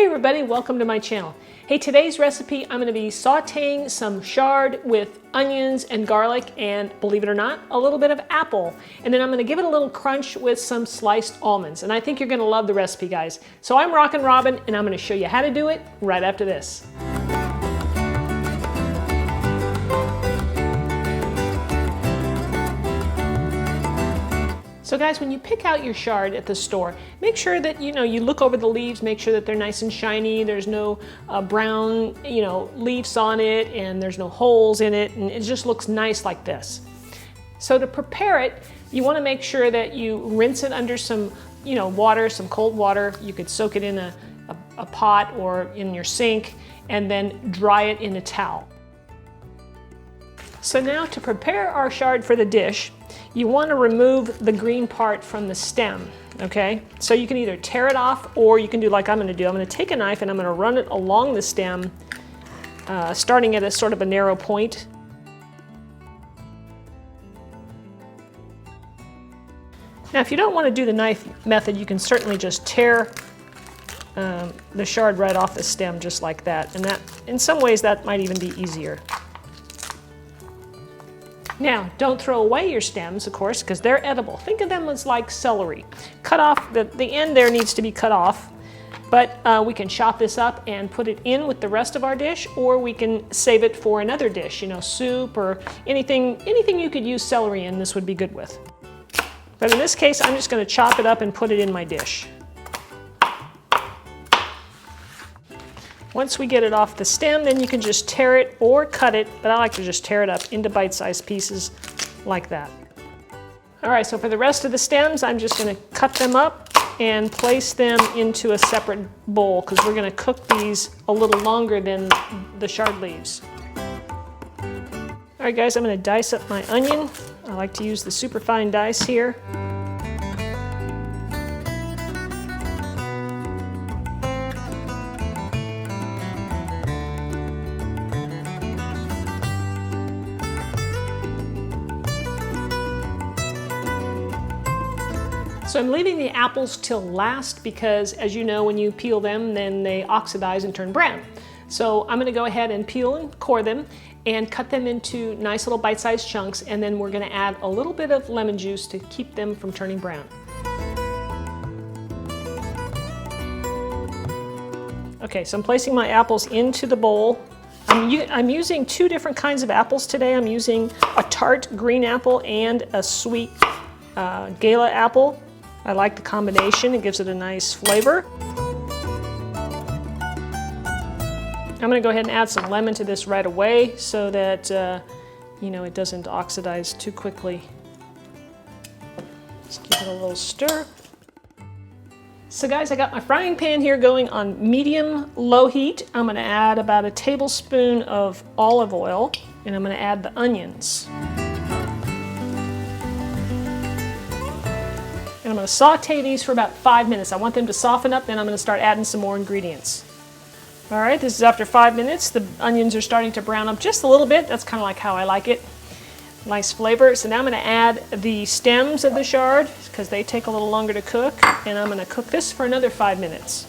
Hey everybody, welcome to my channel. Hey, today's recipe, I'm going to be sauteing some chard with onions and garlic and, believe it or not, a little bit of apple. And then I'm going to give it a little crunch with some sliced almonds. And I think you're going to love the recipe, guys. So I'm Rockin' Robin, and I'm going to show you how to do it right after this. So guys, when you pick out your chard at the store, make sure that you look over the leaves, make sure that they're nice and shiny, there's no brown leaves on it, and there's no holes in it, and it just looks nice like this. So to prepare it, you want to make sure that you rinse it under some water, some cold water. You could soak it in a pot or in your sink, and then dry it in a towel. So now to prepare our chard for the dish, you want to remove the green part from the stem, okay? So you can either tear it off, or you can do like I'm going to do. I'm going to take a knife and I'm going to run it along the stem, starting at a sort of a narrow point. Now if you don't want to do the knife method, you can certainly just tear the chard right off the stem just like that. And that, in some ways, that might even be easier. Now, don't throw away your stems, of course, because they're edible. Think of them as like celery. Cut off, the end there needs to be cut off, but we can chop this up and put it in with the rest of our dish, or we can save it for another dish, soup or anything you could use celery in, this would be good with. But in this case, I'm just going to chop it up and put it in my dish. Once we get it off the stem, then you can just tear it or cut it, but I like to just tear it up into bite-sized pieces like that. All right, so for the rest of the stems, I'm just going to cut them up and place them into a separate bowl, because we're going to cook these a little longer than the chard leaves. All right, guys, I'm going to dice up my onion. I like to use the super fine dice here. So I'm leaving the apples till last because, as you know, when you peel them, then they oxidize and turn brown. So I'm going to go ahead and peel and core them and cut them into nice little bite-sized chunks, and then we're going to add a little bit of lemon juice to keep them from turning brown. Okay, so I'm placing my apples into the bowl. I'm using two different kinds of apples today. I'm using a tart green apple and a sweet gala apple. I like the combination, it gives it a nice flavor. I'm going to go ahead and add some lemon to this right away so that it doesn't oxidize too quickly. Just give it a little stir. So guys, I got my frying pan here going on medium-low heat. I'm going to add about a tablespoon of olive oil, and I'm going to add the onions. I'm going to saute these for about 5 minutes. I want them to soften up, then I'm going to start adding some more ingredients. All right, this is after 5 minutes. The onions are starting to brown up just a little bit. That's kind of like how I like it. Nice flavor. So now I'm going to add the stems of the chard because they take a little longer to cook, and I'm going to cook this for another 5 minutes.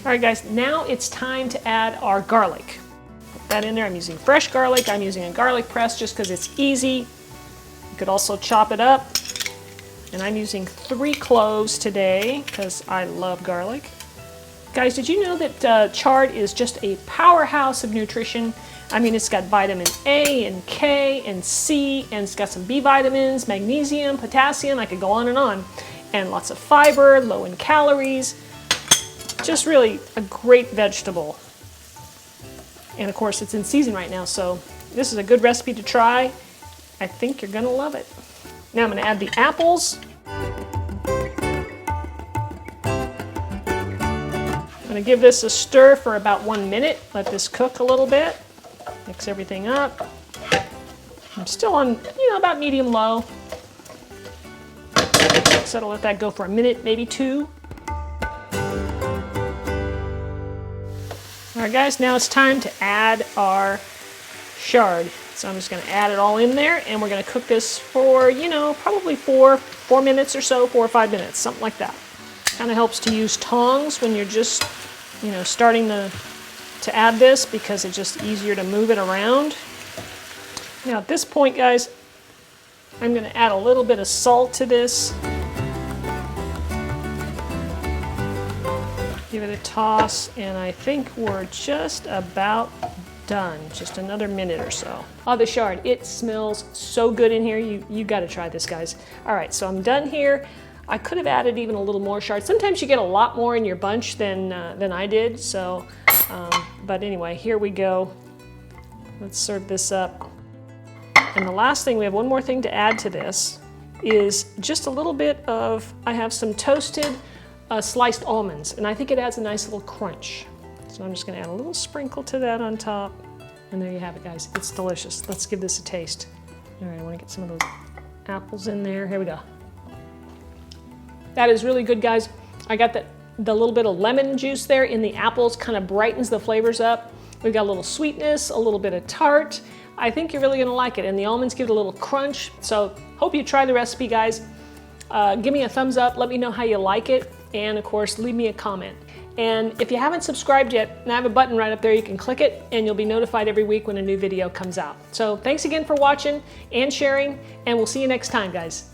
All right, guys, now it's time to add our garlic. Put that in there. I'm using fresh garlic. I'm using a garlic press just because it's easy. You could also chop it up. And I'm using 3 cloves today because I love garlic. Guys, did you know that chard is just a powerhouse of nutrition? I mean, it's got vitamin A and K and C, and it's got some B vitamins, magnesium, potassium, I could go on, and lots of fiber, low in calories. Just really a great vegetable. And of course, it's in season right now, so this is a good recipe to try. I think you're gonna love it. Now I'm going to add the apples. I'm going to give this a stir for about 1 minute. Let this cook a little bit. Mix everything up. I'm still on, about medium-low. So I'll let that go for a minute, maybe 2. All right, guys, now it's time to add our chard. So I'm just going to add it all in there, and we're going to cook this for, probably 4 minutes or so, 4 or 5 minutes, something like that. Kind of helps to use tongs when you're just you know, starting to add this because it's just easier to move it around. Now at this point, guys, I'm going to add a little bit of salt to this. Give it a toss, and I think we're just about done. Just another minute or so. Oh, the chard, it smells so good in here. You got to try this, guys. All right, so I'm done here. I could have added even a little more chard. Sometimes you get a lot more in your bunch than I did. So, but anyway, here we go. Let's serve this up. And the last thing, we have one more thing to add to this, is just a little bit of, I have some toasted sliced almonds, and I think it adds a nice little crunch. So I'm just going to add a little sprinkle to that on top, and there you have it, guys. It's delicious. Let's give this a taste. All right, I want to get some of those apples in there. Here we go. That is really good, guys. I got the little bit of lemon juice there in the apples, kind of brightens the flavors up. We've got a little sweetness, a little bit of tart. I think you're really going to like it, and the almonds give it a little crunch. So hope you try the recipe, guys. Give me a thumbs up. Let me know how you like it. And of course, leave me a comment. And if you haven't subscribed yet, I have a button right up there. You can click it and you'll be notified every week when a new video comes out. So thanks again for watching and sharing, and we'll see you next time, guys.